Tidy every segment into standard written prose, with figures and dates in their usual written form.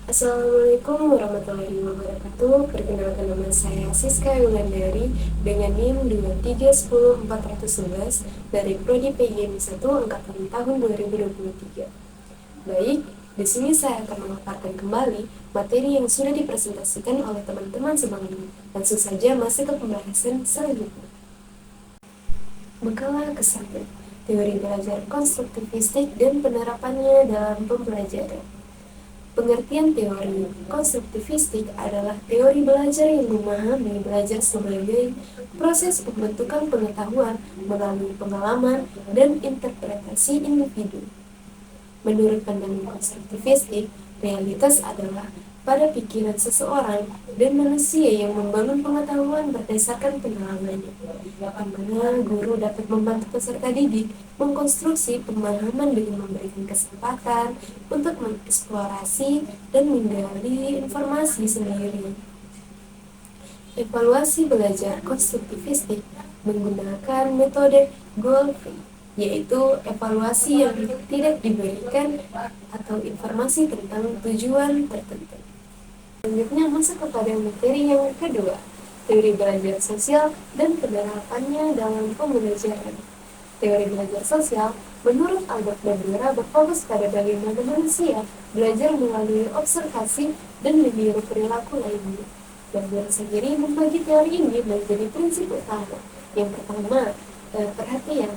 Assalamualaikum warahmatullahi wabarakatuh. Perkenalkan, nama saya Siska Yulandari dengan NIM 2310411 dari Prodi PGM 1 angkatan tahun 2023. Baik, di sini saya akan memaparkan kembali materi yang sudah dipresentasikan oleh teman-teman sebelumnya. Langsung saja masuk ke pembahasan selanjutnya. Makalah ke-1, teori belajar konstruktivistik dan penerapannya dalam pembelajaran. Pengertian teori konstruktivistik adalah teori belajar yang memahami belajar sebagai proses pembentukan pengetahuan melalui pengalaman dan interpretasi individu. Menurut pandangan konstruktivistik, realitas adalah pada pikiran seseorang dan manusia yang membangun pengetahuan berdasarkan pengalamannya, di mana guru dapat membantu peserta didik mengkonstruksi pemahaman dengan memberikan kesempatan untuk mengeksplorasi dan menggali informasi sendiri. Evaluasi belajar konstruktivistik menggunakan metode goal-free, yaitu evaluasi yang tidak diberikan atau informasi tentang tujuan tertentu. Selanjutnya masuk kepada materi yang kedua, teori belajar sosial dan penerapannya dalam pembelajaran. Teori belajar sosial menurut Albert Bandura berfokus pada bagaimana manusia belajar melalui observasi dan meniru perilaku lainnya. Bandura sendiri membagi teori ini menjadi prinsip utama. Yang pertama, perhatian.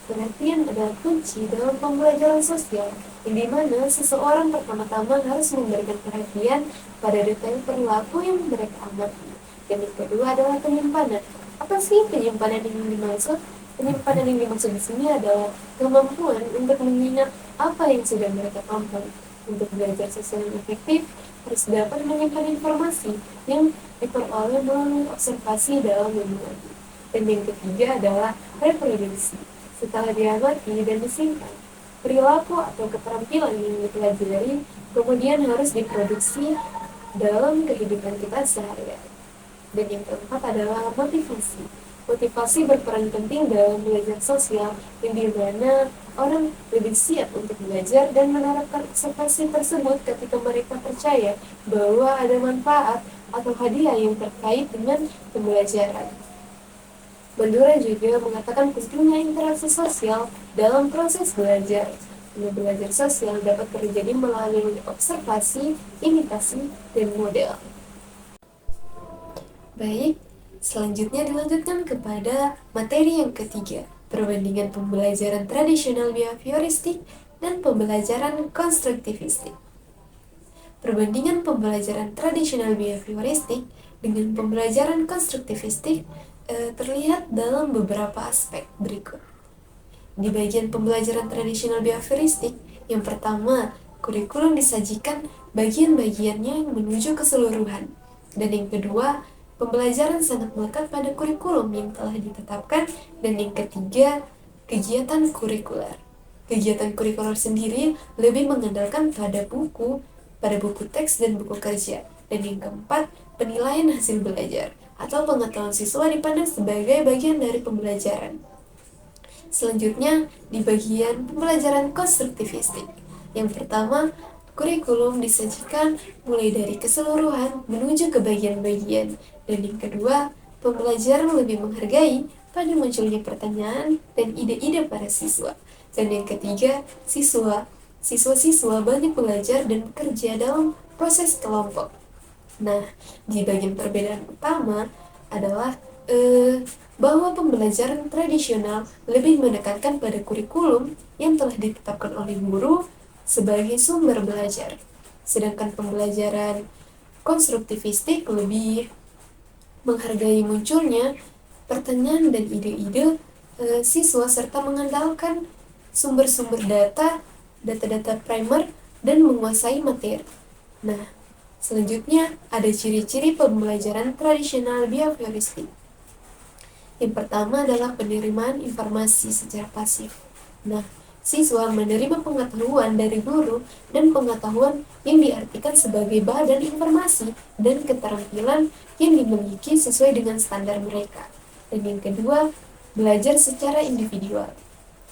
Perhatian adalah kunci dalam pembelajaran sosial, di mana seseorang pertama-tama harus memberikan perhatian pada detail perilaku yang mereka amati. Dan yang kedua adalah penyimpanan. Apa sih penyimpanan yang dimaksud? Penyimpanan yang dimaksud di sini adalah kemampuan untuk mengingat apa yang sudah mereka pahami. Untuk belajar sosial yang efektif, harus dapat menyimpan informasi yang diperoleh melalui observasi dalam memori. Dan yang ketiga adalah reproduksi. Setelah diamati dan disimpan, perilaku atau keterampilan yang dipelajari kemudian harus diproduksi dalam kehidupan kita sehari-hari. Dan yang keempat adalah motivasi. Motivasi berperan penting dalam belajar sosial, yang dimana orang lebih siap untuk belajar dan menerapkan observasi tersebut ketika mereka percaya bahwa ada manfaat atau hadiah yang terkait dengan pembelajaran. Bandura juga mengatakan pentingnya interaksi sosial dalam proses belajar. Belajar sosial dapat terjadi melalui observasi, imitasi, dan model. Baik, selanjutnya dilanjutkan kepada materi yang ketiga, perbandingan pembelajaran tradisional behavioristik dan pembelajaran konstruktivistik. Perbandingan pembelajaran tradisional behavioristik dengan pembelajaran konstruktivistik terlihat dalam beberapa aspek berikut. Di bagian pembelajaran tradisional behavioristik, yang pertama, kurikulum disajikan bagian-bagiannya menuju keseluruhan. Dan yang kedua, pembelajaran sangat melekat pada kurikulum yang telah ditetapkan. Dan yang ketiga, kegiatan kurikuler. Kegiatan kurikuler sendiri lebih mengandalkan pada buku teks dan buku kerja. Dan yang keempat, penilaian hasil belajar atau pengetahuan siswa dipandang sebagai bagian dari pembelajaran. Selanjutnya, di bagian pembelajaran konstruktivistik. Yang pertama, kurikulum disajikan mulai dari keseluruhan menuju ke bagian-bagian. Dan yang kedua, pembelajaran lebih menghargai pada munculnya pertanyaan dan ide-ide para siswa. Dan yang ketiga, siswa-siswa banyak belajar dan bekerja dalam proses kelompok. Nah, di bagian perbedaan utama adalah bahwa pembelajaran tradisional lebih menekankan pada kurikulum yang telah ditetapkan oleh guru sebagai sumber belajar. Sedangkan pembelajaran konstruktivistik lebih menghargai munculnya pertanyaan dan ide-ide siswa serta mengandalkan sumber-sumber data primer dan menguasai materi. Nah, selanjutnya, ada ciri-ciri pembelajaran tradisional behavioristik. Yang pertama adalah penerimaan informasi secara pasif. Nah, siswa menerima pengetahuan dari guru dan pengetahuan yang diartikan sebagai bahan informasi dan keterampilan yang dimiliki sesuai dengan standar mereka. Dan yang kedua, belajar secara individual.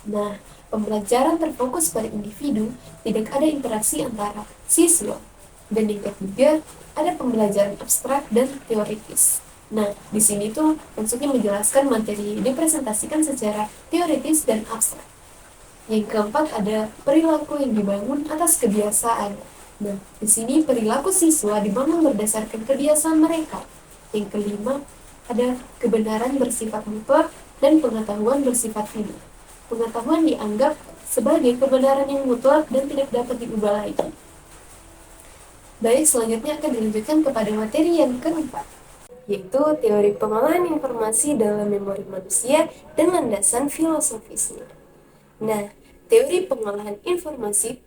Nah, pembelajaran terfokus pada individu, tidak ada interaksi antara siswa, Dan yang ketiga, ada pembelajaran abstrak dan teoritis. Nah, di sini tuh maksudnya menjelaskan materi yang dipresentasikan secara teoritis dan abstrak. Yang keempat ada perilaku yang dibangun atas kebiasaan. Nah, di sini perilaku siswa dibangun berdasarkan kebiasaan mereka. Yang kelima ada kebenaran bersifat mutlak dan pengetahuan bersifat final. Pengetahuan dianggap sebagai kebenaran yang mutlak dan tidak dapat diubah lagi. Baik, selanjutnya akan dilanjutkan kepada materi yang keempat, yaitu teori pengolahan informasi dalam memori manusia dan landasan filosofisnya. Nah, teori pengolahan informasi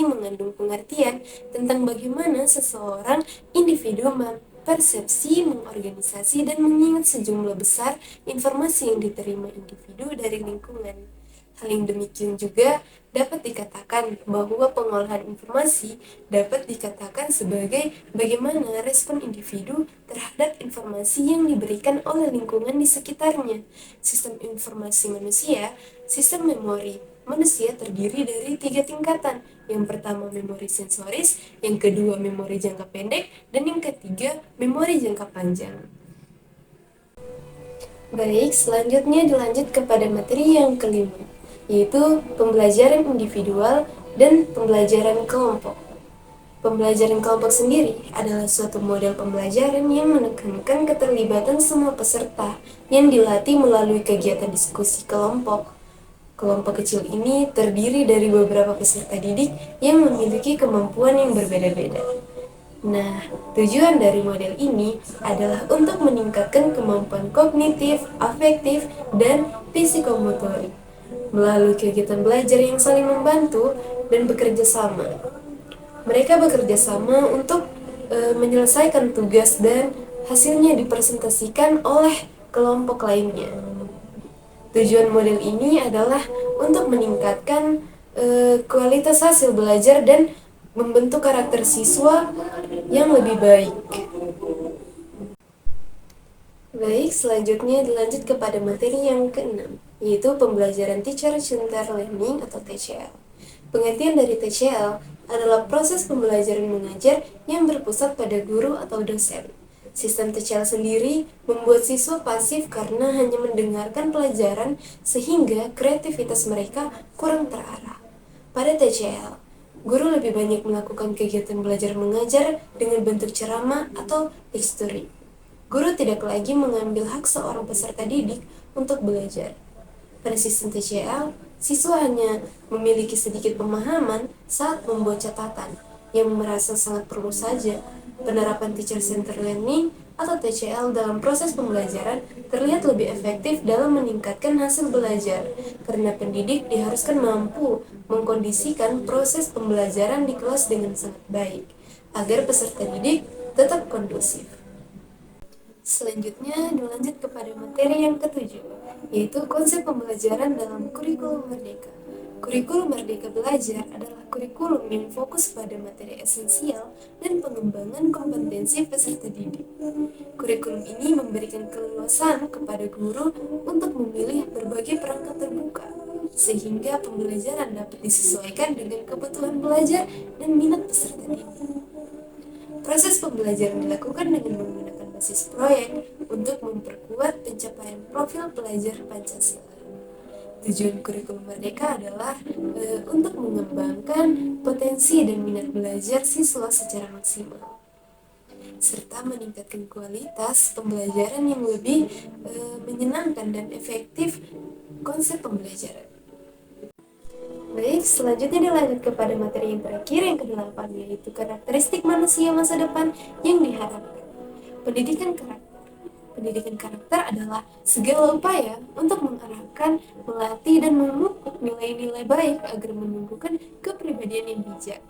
mengandung pengertian tentang bagaimana seseorang individu mempersepsi, mengorganisasi, dan mengingat sejumlah besar informasi yang diterima individu dari lingkungan. Hal yang demikian juga dapat dikatakan bahwa pengolahan informasi dapat dikatakan sebagai bagaimana respon individu terhadap informasi yang diberikan oleh lingkungan di sekitarnya. Sistem informasi manusia, sistem memori manusia terdiri dari 3 tingkatan. Yang pertama memori sensoris, yang kedua memori jangka pendek, dan yang ketiga memori jangka panjang. Baik, selanjutnya dilanjut kepada materi yang kelima, yaitu pembelajaran individual dan pembelajaran kelompok. Pembelajaran kelompok sendiri adalah suatu model pembelajaran yang menekankan keterlibatan semua peserta yang dilatih melalui kegiatan diskusi kelompok. Kelompok kecil ini terdiri dari beberapa peserta didik yang memiliki kemampuan yang berbeda-beda. Nah, tujuan dari model ini adalah untuk meningkatkan kemampuan kognitif, afektif, dan psikomotorik melalui kegiatan belajar yang saling membantu dan bekerja sama. Mereka bekerja sama untuk menyelesaikan tugas dan hasilnya dipresentasikan oleh kelompok lainnya. Tujuan model ini adalah untuk meningkatkan kualitas hasil belajar dan membentuk karakter siswa yang lebih baik. Baik, selanjutnya dilanjut kepada materi yang keenam, yaitu pembelajaran Teacher-Centered Learning atau TCL. Pengertian dari TCL adalah proses pembelajaran mengajar yang berpusat pada guru atau dosen. Sistem TCL sendiri membuat siswa pasif karena hanya mendengarkan pelajaran sehingga kreativitas mereka kurang terarah. Pada TCL, guru lebih banyak melakukan kegiatan belajar mengajar dengan bentuk ceramah atau lecturing. Guru tidak lagi mengambil hak seorang peserta didik untuk belajar. Pada sistem TCL, siswa hanya memiliki sedikit pemahaman saat membuat catatan, yang merasa sangat perlu saja. Penerapan Teacher-Centered Learning atau TCL dalam proses pembelajaran terlihat lebih efektif dalam meningkatkan hasil belajar, karena pendidik diharuskan mampu mengkondisikan proses pembelajaran di kelas dengan sangat baik, agar peserta didik tetap kondusif. Selanjutnya dilanjut kepada materi yang ketujuh, yaitu konsep pembelajaran dalam kurikulum merdeka. Kurikulum merdeka belajar adalah kurikulum yang fokus pada materi esensial dan pengembangan kompetensi peserta didik. Kurikulum ini memberikan keleluasan kepada guru untuk memilih berbagai perangkat terbuka, sehingga pembelajaran dapat disesuaikan dengan kebutuhan belajar dan minat peserta didik. Proses pembelajaran dilakukan dengan menggunakan basis proyek untuk memperkuat pencapaian profil pelajar Pancasila. Tujuan kurikulum merdeka adalah untuk mengembangkan potensi dan minat belajar siswa secara maksimal, serta meningkatkan kualitas pembelajaran yang lebih menyenangkan dan efektif konsep pembelajaran. Baik, selanjutnya dilanjut kepada materi yang terakhir, yang ke-8, yaitu karakteristik manusia masa depan yang diharapkan. Pendidikan karakter. Pendidikan karakter adalah segala upaya untuk mengarahkan, melatih, dan memupuk nilai-nilai baik agar menumbuhkan kepribadian yang bijak.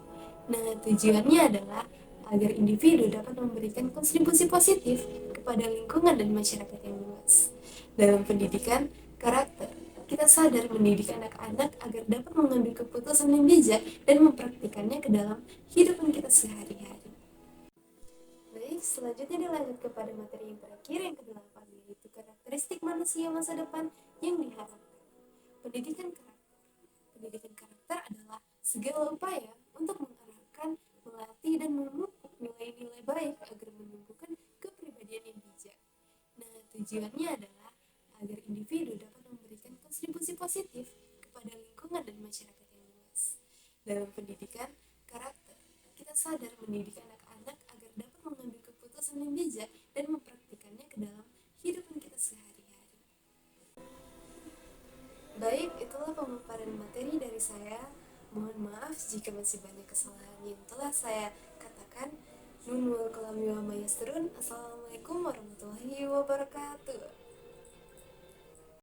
Nah, tujuannya adalah agar individu dapat memberikan kontribusi positif kepada lingkungan dan masyarakat yang luas. Dalam pendidikan karakter, kita sadar mendidik anak-anak agar dapat mengambil keputusan yang bijak dan mempraktikannya ke dalam kehidupan kita sehari-hari. Baik, selanjutnya dilanjut kepada materi yang terakhir, yang ke-8, yaitu karakteristik manusia masa depan yang diharapkan. Pendidikan karakter. Pendidikan karakter adalah segala upaya untuk mengarahkan, melatih, dan memupuk nilai-nilai baik agar menumbuhkan kepribadian yang bijak. Nah, tujuannya adalah agar individu dapat memberikan kontribusi positif kepada lingkungan dan masyarakat yang luas. Dalam pendidikan karakter, kita sadar mendidik anak-anak agar dapat mengambil keputusan yang bijak dan mempraktikannya ke dalam kehidupan kita sehari-hari. Baik, itulah pemaparan materi dari saya. Mohon maaf jika masih banyak kesalahan yang telah saya katakan. Nun wal kalam wa mayasturun. Assalamualaikum warahmatullahi wabarakatuh.